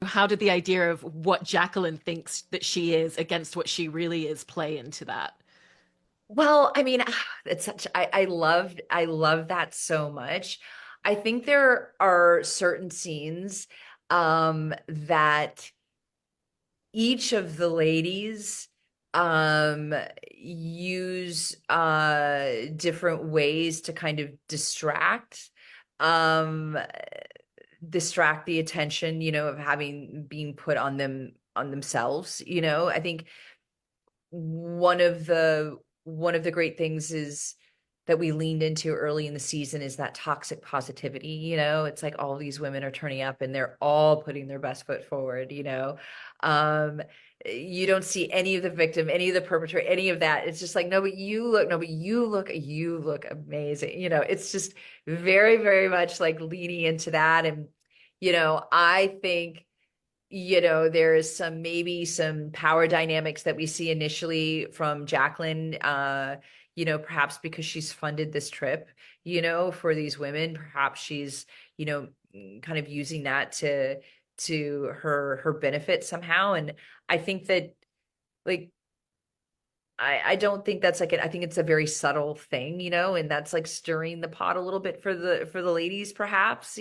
How did the idea of what Jacqueline thinks that she is against what she really is play into that? Well, I mean, it's such I love that so much. I think there are certain scenes that each of the ladies um use different ways to kind of um distract the attention, of having being put on themselves. I think one of the great things is that we leaned into early in the season is that toxic positivity. It's like all these women are turning up and they're all putting their best foot forward. um you don't see any of the victim, any of the perpetrator, any of that. It's just like, no, but you look, no, but you look amazing. It's just very, very much like leaning into that. And I think there is maybe some power dynamics that we see initially from Jacqueline, perhaps because she's funded this trip, for these women. Perhaps she's, you know, kind of using that to her benefit somehow. And I think that, like, I don't think that's like it. I think it's a very subtle thing, and that's like stirring the pot a little bit for the ladies, perhaps.